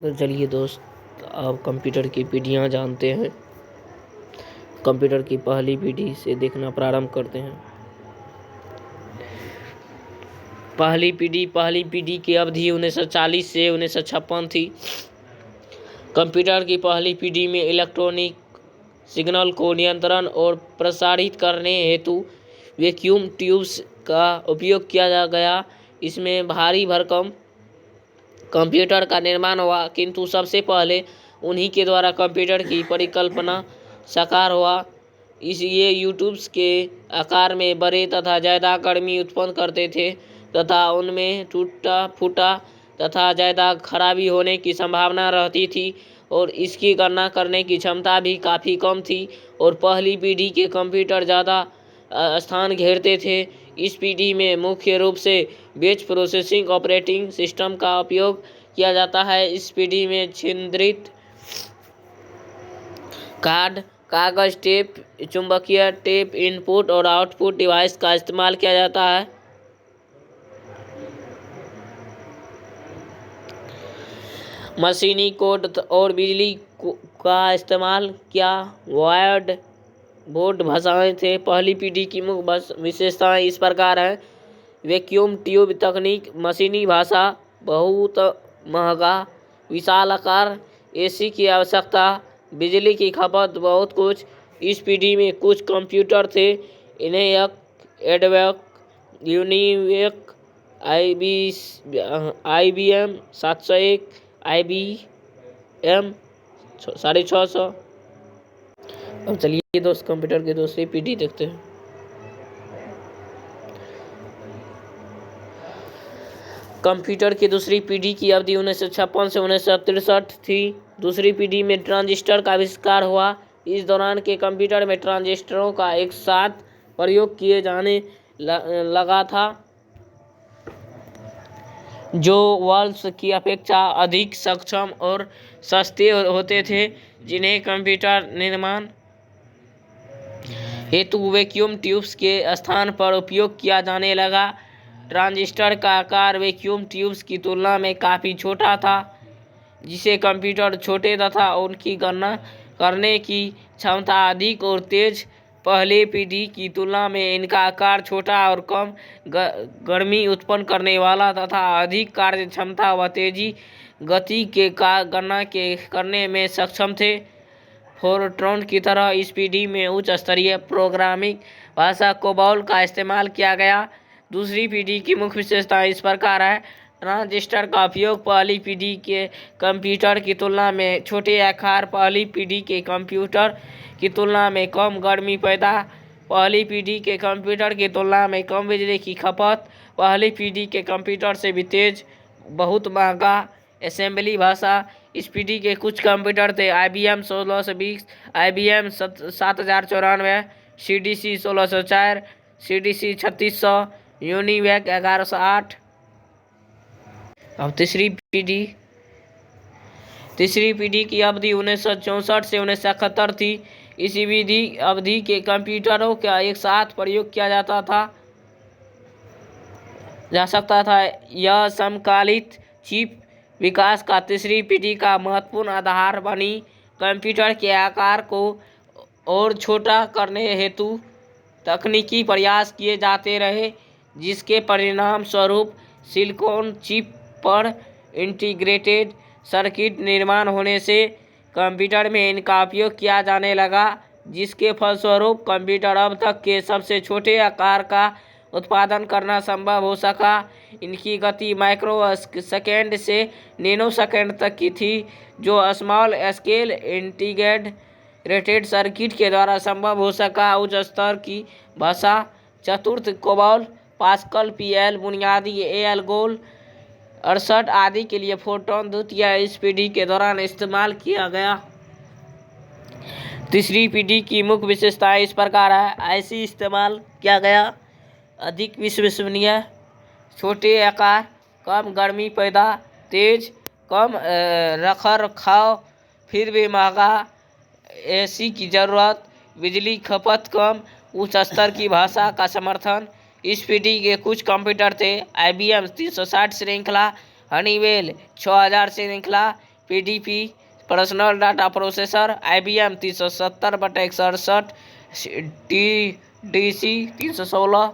तो चलिए दोस्त, आप कंप्यूटर की पीढ़ियाँ जानते हैं। कंप्यूटर की पहली पीढ़ी से देखना प्रारंभ करते हैं। पहली पीढ़ी की अवधि 1940 से 1956 थी। कंप्यूटर की पहली पीढ़ी में इलेक्ट्रॉनिक सिग्नल को नियंत्रण और प्रसारित करने हेतु वैक्यूम ट्यूब्स का उपयोग किया गया। इसमें भारी भरकम कंप्यूटर का निर्माण हुआ, किंतु सबसे पहले उन्हीं के द्वारा कंप्यूटर की परिकल्पना साकार हुआ। ये यूट्यूब्स के आकार में बड़े तथा ज़्यादा गर्मी उत्पन्न करते थे तथा उनमें टूटा फूटा तथा ज़्यादा खराबी होने की संभावना रहती थी और इसकी गणना करने की क्षमता भी काफ़ी कम थी और पहली पीढ़ी के कंप्यूटर ज़्यादा स्थान घेरते थे। इस पीढ़ी में मुख्य रूप से बैच प्रोसेसिंग ऑपरेटिंग सिस्टम का उपयोग किया जाता है। इस पीढ़ी में छिद्रित कार्ड, कागज, टेप, चुंबकीय टेप, इनपुट और आउटपुट डिवाइस का इस्तेमाल किया जाता है। मशीनी कोड और बिजली का इस्तेमाल किया। वायर्ड बोर्ड भाषाएं थे। पहली पीढ़ी की मुख्य विशेषताएं इस प्रकार हैं। वैक्यूम ट्यूब तकनीक, मशीनी भाषा, बहुत महंगा, विशाल आकार, एसी की आवश्यकता, बिजली की खपत, बहुत कुछ। इस पीढ़ी में कुछ कंप्यूटर थे। इन्हें एडवेक, यूनिवेक, IBM 701, IBM 650। अब चलिए दोस्त, कंप्यूटर की दूसरी पीढ़ी देखते हैं। कंप्यूटर की दूसरी पीढ़ी की अवधि 1956 से 1963 थी। दूसरी पीढ़ी में ट्रांजिस्टर का आविष्कार हुआ। इस दौरान के कंप्यूटर में ट्रांजिस्टरों का एक साथ प्रयोग किए जाने लगा था, जो बल्ब्स की अपेक्षा अधिक सक्षम और सस्ते होते थे, जिन्हें कंप्यूटर निर्माण हेतु वैक्यूम ट्यूब्स के स्थान पर उपयोग किया जाने लगा। ट्रांजिस्टर का आकार वैक्यूम ट्यूब्स की तुलना में काफ़ी छोटा था, जिससे कंप्यूटर छोटे तथा उनकी गणना करने की क्षमता अधिक और तेज। पहले पीढ़ी की तुलना में इनका आकार छोटा और कम गर्मी उत्पन्न करने वाला तथा अधिक कार्य क्षमता व तेजी गति के गणना करने में सक्षम थे। फोरट्रॉन की तरह इस पीढ़ी में उच्च स्तरीय प्रोग्रामिंग भाषा कोबॉल का इस्तेमाल किया गया। दूसरी पीढ़ी की मुख्य विशेषताएं इस प्रकार है। ट्रांजिस्टर का उपयोग पहली पीढ़ी के कंप्यूटर की तुलना में छोटे आकार, पहली पीढ़ी के कंप्यूटर की तुलना में कम गर्मी पैदा, पहली पीढ़ी के कंप्यूटर की तुलना में कम बिजली की खपत, पहली पीढ़ी के कंप्यूटर से भी तेज, बहुत महंगा। असेंबली भाषा, इस पीढ़ी के कुछ कंप्यूटर थे। IBM 1620, IBM 7094, CDC 1604, CDC 3600, UNIVAC 1108। अब तीसरी पीढ़ी की अवधि 1964 से 1971 थी। इसी अवधि के कंप्यूटरों का एक साथ प्रयोग किया जा सकता था। यह समकालिक चिप विकास का तीसरी पीढ़ी का महत्वपूर्ण आधार बनी। कंप्यूटर के आकार को और छोटा करने हेतु तकनीकी प्रयास किए जाते रहे, जिसके परिणाम स्वरूप सिलिकॉन चिप पर इंटीग्रेटेड सर्किट निर्माण होने से कंप्यूटर में इनका उपयोग किया जाने लगा, जिसके फलस्वरूप कंप्यूटर अब तक के सबसे छोटे आकार का उत्पादन करना संभव हो सका। इनकी गति माइक्रो सेकेंड से नैनो सेकेंड तक की थी, जो स्मॉल स्केल इंटीग्रेटेड सर्किट के द्वारा संभव हो सका। उच्च स्तर की भाषा, चतुर्थ कोबॉल, पास्कल, PL, बुनियादी ALGOL 68 आदि के लिए फोरट्रॉन द्वितीय इस पीढ़ी के दौरान इस्तेमाल किया गया। तीसरी पीढ़ी की मुख्य विशेषताएं इस प्रकार है। ऐसी इस्तेमाल किया गया, अधिक विश्वसनीय, छोटे आकार, कम गर्मी पैदा, तेज, कम रखरखाव, फिर भी महंगा, AC की ज़रूरत, बिजली खपत कम, उच्च स्तर की भाषा का समर्थन। इस पीढ़ी के कुछ कंप्यूटर थे। IBM 360 श्रृंखला, हनीवेल 6000 श्रृंखला, PDP personal data processor, IBM 370/168, TDC 316।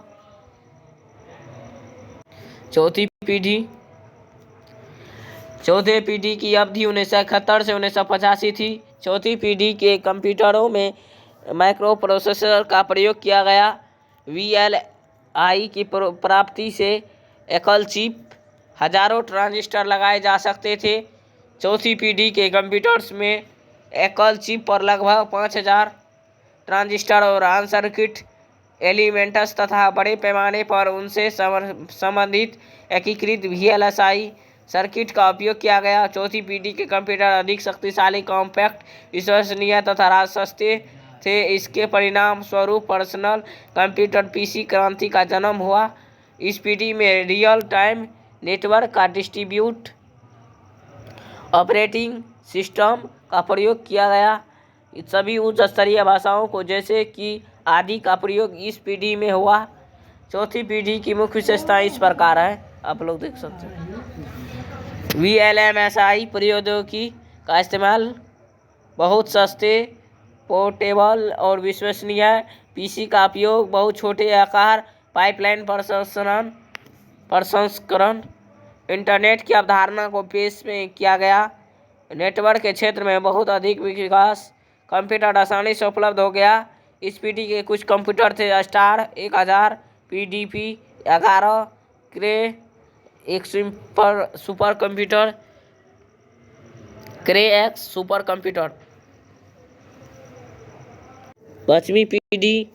चौथे पीढ़ी की अवधि 1971 से 1985 थी। चौथी पीढ़ी के कंप्यूटरों में माइक्रो प्रोसेसर का प्रयोग किया गया। VLI की प्राप्ति से एकल चिप हजारों ट्रांजिस्टर लगाए जा सकते थे। चौथी पीढ़ी के कंप्यूटर्स में एकल चिप पर लगभग 5000 ट्रांजिस्टर और अनसर्किट एलिमेंट्स तथा बड़े पैमाने पर उनसे संबंधित एकीकृत VLSI सर्किट का उपयोग किया गया। चौथी पीढ़ी के कंप्यूटर अधिक शक्तिशाली, कॉम्पैक्ट, विश्वसनीय तथा सस्ते थे। इसके परिणाम स्वरूप पर्सनल कंप्यूटर PC क्रांति का जन्म हुआ। इस पीढ़ी में रियल टाइम नेटवर्क का डिस्ट्रीब्यूट ऑपरेटिंग सिस्टम का प्रयोग किया गया। सभी उच्च स्तरीय भाषाओं को जैसे कि आदि का प्रयोग इस पीढ़ी में हुआ। चौथी पीढ़ी की मुख्य विशेषताएं इस प्रकार है, आप लोग देख सकते हैं। VLMSI प्रौद्योगिकी का इस्तेमाल बहुत सस्ते, पोर्टेबल और विश्वसनीय है। PC का उपयोग बहुत छोटे आकार, पाइपलाइन प्रसंस्करण, इंटरनेट की अवधारणा को पेश में किया गया। नेटवर्क के क्षेत्र में बहुत अधिक विकास, कंप्यूटर आसानी से उपलब्ध हो गया। इस पीढ़ी के कुछ कंप्यूटर थे: स्टार 1000, PDP 11, क्रे एक सुपर कंप्यूटर, क्रे एक्स सुपर कंप्यूटर। पांचवी पीढ़ी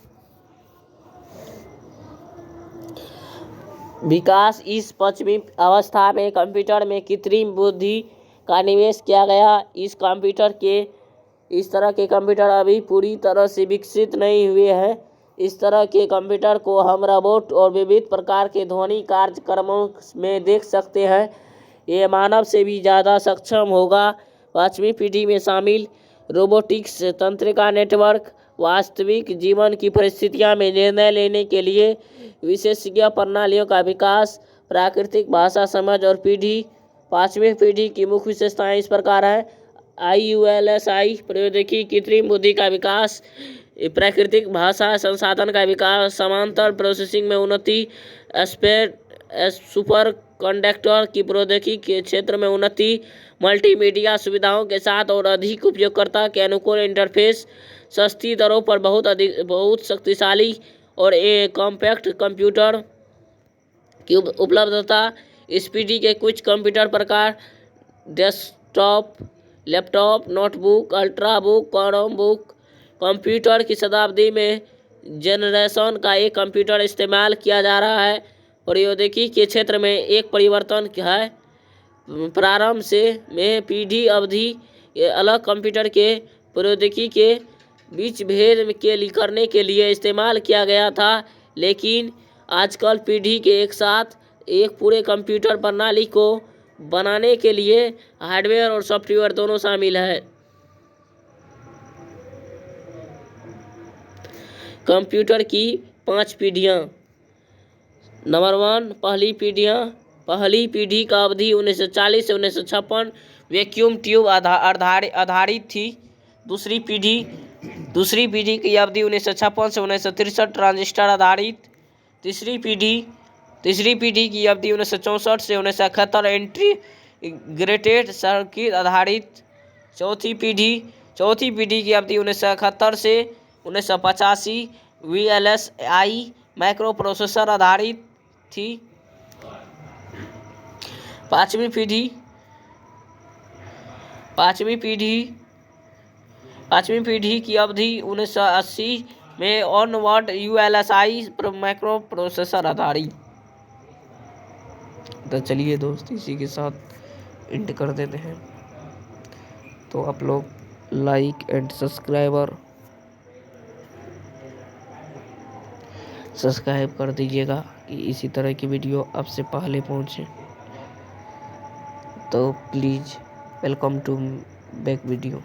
विकास। इस पांचवी अवस्था में कंप्यूटर में कृत्रिम बुद्धि का निवेश किया गया। इस तरह के कंप्यूटर अभी पूरी तरह से विकसित नहीं हुए हैं। इस तरह के कंप्यूटर को हम रोबोट और विविध प्रकार के ध्वनि कार्यक्रमों में देख सकते हैं। ये मानव से भी ज़्यादा सक्षम होगा। पांचवी पीढ़ी में शामिल रोबोटिक्स, तंत्रिका नेटवर्क, वास्तविक जीवन की परिस्थितियों में निर्णय लेने के लिए विशेषज्ञ प्रणालियों का विकास, प्राकृतिक भाषा समझ और पांचवी पीढ़ी की मुख्य विशेषताएं इस प्रकार है: IULSI प्रौद्योगिकी, कृत्रिम बुद्धि का विकास, प्राकृतिक भाषा संसाधन का विकास, समांतर प्रोसेसिंग में उन्नति, सुपर कंडक्टर की प्रौद्योगिकी के क्षेत्र में उन्नति, मल्टीमीडिया सुविधाओं के साथ और अधिक उपयोगकर्ता के अनुकूल इंटरफेस, सस्ती दरों पर बहुत शक्तिशाली और कॉम्पैक्ट कंप्यूटर की उपलब्धता। इस पीढ़ी के कुछ कंप्यूटर प्रकार: desktop, laptop, notebook, ultrabook, Chromebook. Computer की शताब्दी में जनरेशन का एक कंप्यूटर इस्तेमाल किया जा रहा है। प्रौद्योगिकी के क्षेत्र में एक परिवर्तन है। प्रारंभ में पीढ़ी अवधि अलग कंप्यूटर के प्रौद्योगिकी के बीच भेद करने के लिए इस्तेमाल किया गया था, लेकिन आजकल पीढ़ी के एक साथ एक पूरे कंप्यूटर प्रणाली को बनाने के लिए हार्डवेयर और सॉफ्टवेयर दोनों शामिल है। कंप्यूटर की 5 पीढ़ियाँ। नंबर 1, पहली पीढ़ी का अवधि 1940 से 1956 वैक्यूम ट्यूब आधारित थी। दूसरी पीढ़ी की अवधि 1956 से 1963 ट्रांजिस्टर आधारित। तीसरी पीढ़ी की अवधि 1964 से 1971 इंटीग्रेटेड सर्किट आधारित। चौथी पीढ़ी की अवधि 1971 से 1985 VLSI माइक्रो प्रोसेसर आधारित थी। पांचवी पीढ़ी की अवधि 1980 में ऑनवर्ड ULSI माइक्रो प्रोसेसर आधारित। तो चलिए दोस्त, इसी के साथ एंड कर देते हैं। तो आप लोग लाइक एंड सब्सक्राइब कर दीजिएगा कि इसी तरह की वीडियो आपसे पहले पहुंचे। तो please welcome to back video.